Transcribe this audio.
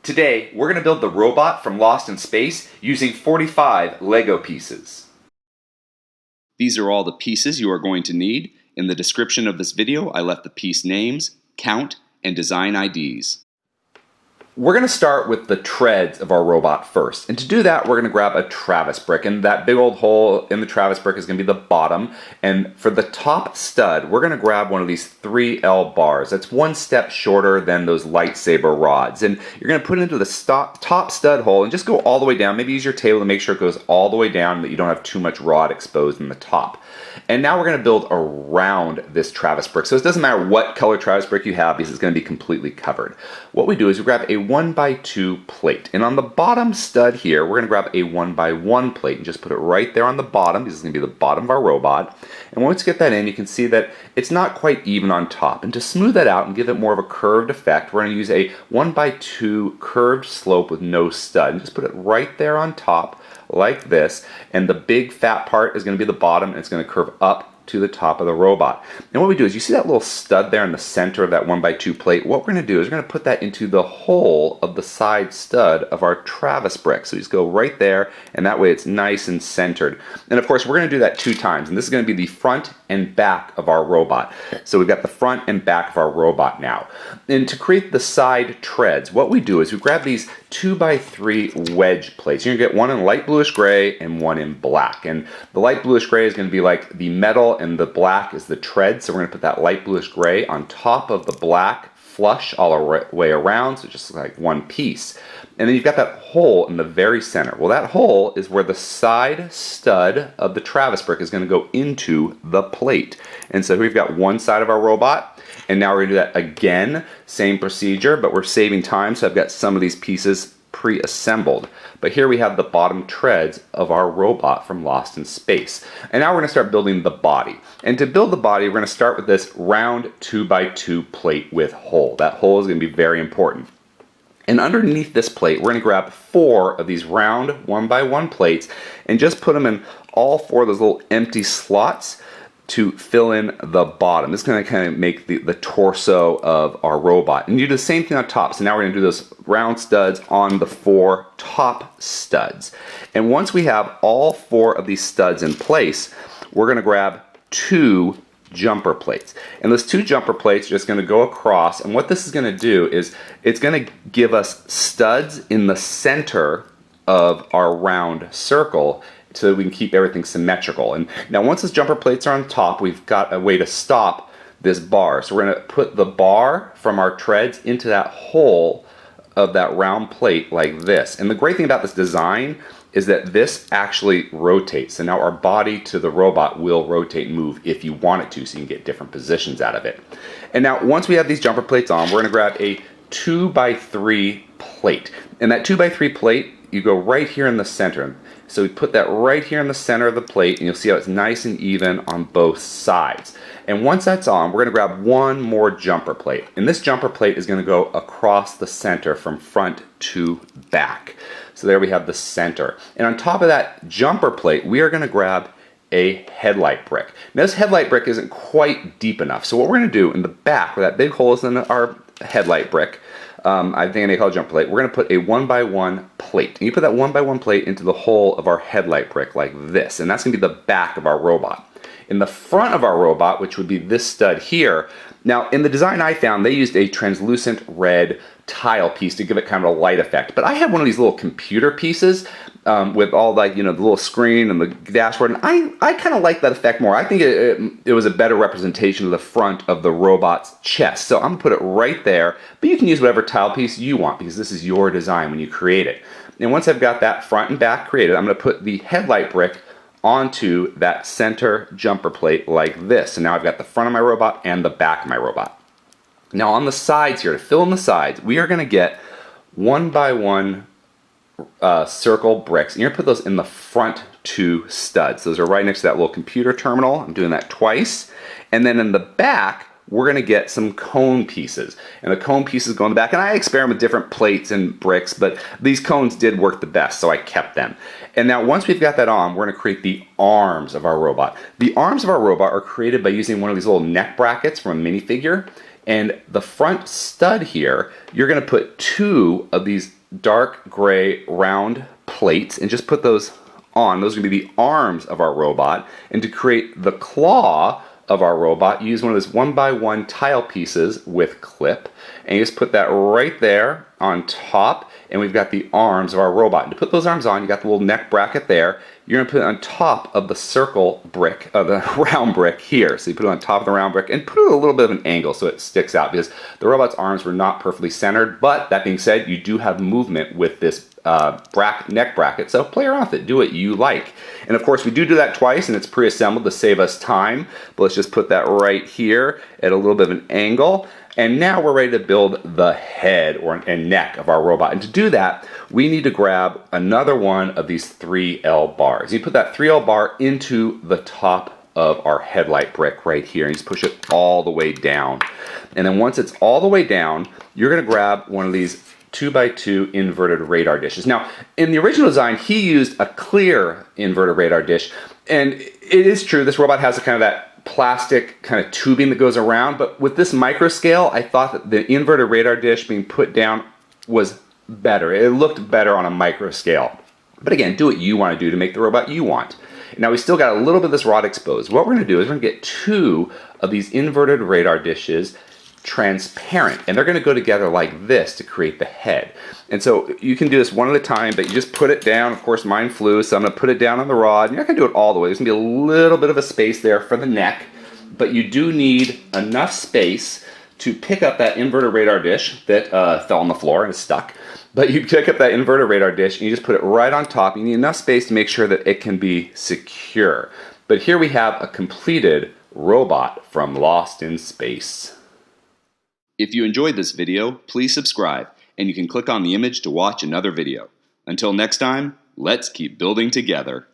Today, we're going to build the robot from Lost in Space using 45 Lego pieces. These are all the pieces you are going to need. In the description of this video, I left the piece names, count, and design IDs. We're going to start with the treads of our robot first. And to do that, we're going to grab a Travis brick. And that big old hole in the Travis brick is going to be the bottom. And for the top stud, we're going to grab one of these 3L bars. That's one step shorter than those lightsaber rods. And you're going to put it into the top stud hole and just go all the way down. Maybe use your table to make sure it goes all the way down, that you don't have too much rod exposed in the top. And now we're going to build around this Travis brick. So it doesn't matter what color Travis brick you have, because it's going to be completely covered. What we do is we grab a 1x2 plate. And on the bottom stud here, we're going to grab a 1x1 plate and just put it right there on the bottom. This is going to be the bottom of our robot. And once you get that in, you can see that it's not quite even on top. And to smooth that out and give it more of a curved effect, we're going to use a 1x2 curved slope with no stud. And just put it right there on top, like this, and the big fat part is going to be the bottom, and it's going to curve up to the top of the robot. And what we do is, you see that little stud there in the center of that 1x2 plate? What we're going to do is we're going to put that into the hole of the side stud of our Travis brick. So you just go right there, and that way it's nice and centered. And of course, we're going to do that 2 times, and this is going to be the front and back of our robot. So we've got the front and back of our robot now. And to create the side treads, what we do is we grab these 2x3 wedge plates. You're going to get one in light bluish gray and one in black. And the light bluish gray is going to be like the metal, and the black is the tread. So we're going to put that light bluish gray on top of the black, flush all the way around, so just like one piece. And then you've got that hole in the very center. Well, that hole is where the side stud of the Travis brick is going to go into the plate. And so we've got one side of our robot, and now we're going to do that again. Same procedure, but we're saving time, so I've got some of these pieces pre-assembled. But here we have the bottom treads of our robot from Lost in Space. And now we're going to start building the body. And to build the body, we're going to start with this round 2x2 plate with hole. That hole is going to be very important. And underneath this plate, we're going to grab 4 of these round 1x1 plates and just put them in all 4 of those little empty slots to fill in the bottom. This is going to kind of make the torso of our robot. And you do the same thing on top. So now we're going to do those round studs on the 4 top studs. And once we have all 4 of these studs in place, we're going to grab 2 jumper plates. And those 2 jumper plates are just going to go across. And what this is going to do is it's going to give us studs in the center of our round circle, so that we can keep everything symmetrical. And now once those jumper plates are on top, we've got a way to stop this bar. So we're going to put the bar from our treads into that hole of that round plate like this. And the great thing about this design is that this actually rotates. So now our body to the robot will rotate and move if you want it to, so you can get different positions out of it. And now once we have these jumper plates on, we're going to grab a 2x3 plate. And that 2x3 plate, you go right here in the center. So we put that right here in the center of the plate, and you'll see how it's nice and even on both sides. And once that's on, we're going to grab one more jumper plate. And this jumper plate is going to go across the center from front to back. So there we have the center. And on top of that jumper plate, we are going to grab a headlight brick. Now this headlight brick isn't quite deep enough. So what we're going to do in the back, where that big hole is in our headlight brick, I think they call it jumper plate, we're going to put a 1x1 plate. And you put that 1x1 plate into the hole of our headlight brick like this. And that's going to be the back of our robot. In the front of our robot, which would be this stud here, now in the design I found, they used a translucent red tile piece to give it kind of a light effect. But I had one of these little computer pieces with all like, the little screen and the dashboard, and I kind of like that effect more. I think it was a better representation of the front of the robot's chest. So I'm going to put it right there, but you can use whatever tile piece you want, because this is your design when you create it. And once I've got that front and back created, I'm going to put the headlight brick onto that center jumper plate like this. So now I've got the front of my robot and the back of my robot. Now on the sides here, to fill in the sides, we are going to get 1x1 circle bricks. And you're going to put those in the front 2 studs. Those are right next to that little computer terminal. I'm doing that twice. And then in the back, we're going to get some cone pieces. And the cone pieces go in the back. And I experiment with different plates and bricks, but these cones did work the best, so I kept them. And now once we've got that on, we're going to create the arms of our robot. The arms of our robot are created by using one of these little neck brackets from a minifigure. And the front stud here, you're going to put 2 of these dark gray round plates and just put those on. Those are going to be the arms of our robot. And to create the claw of our robot, you use one of those 1x1 tile pieces with clip, and you just put that right there on top, and we've got the arms of our robot. And to put those arms on, you got the little neck bracket there. You're going to put it on top of the circle brick, of the round brick here. So you put it on top of the round brick and put it at a little bit of an angle so it sticks out, because the robot's arms were not perfectly centered. But that being said, you do have movement with this neck bracket, so play around with it, do what you like. And of course we do that twice, and it's pre-assembled to save us time, but let's just put that right here at a little bit of an angle. And now we're ready to build the head and neck of our robot. And to do that, we need to grab another one of these 3L bars. You put that 3L bar into the top of our headlight brick right here, and you just push it all the way down. And then once it's all the way down, you're gonna grab one of these 2x2 inverted radar dishes. Now, in the original design, he used a clear inverted radar dish, and it is true, this robot has a kind of that plastic kind of tubing that goes around, but with this micro scale, I thought that the inverted radar dish being put down was better. It looked better on a micro scale. But again, do what you want to do to make the robot you want. Now we still got a little bit of this rod exposed. What we're going to do is we're going to get 2 of these inverted radar dishes transparent, and they're going to go together like this to create the head. And so you can do this one at a time, but you just put it down. Of course mine flew, so I'm going to put it down on the rod. You're not going to do it all the way. There's going to be a little bit of a space there for the neck, but you do need enough space to pick up that inverted radar dish that fell on the floor and is stuck. But you pick up that inverted radar dish and you just put it right on top. You need enough space to make sure that it can be secure. But here we have a completed robot from Lost in Space. If you enjoyed this video, please subscribe, and you can click on the image to watch another video. Until next time, let's keep building together.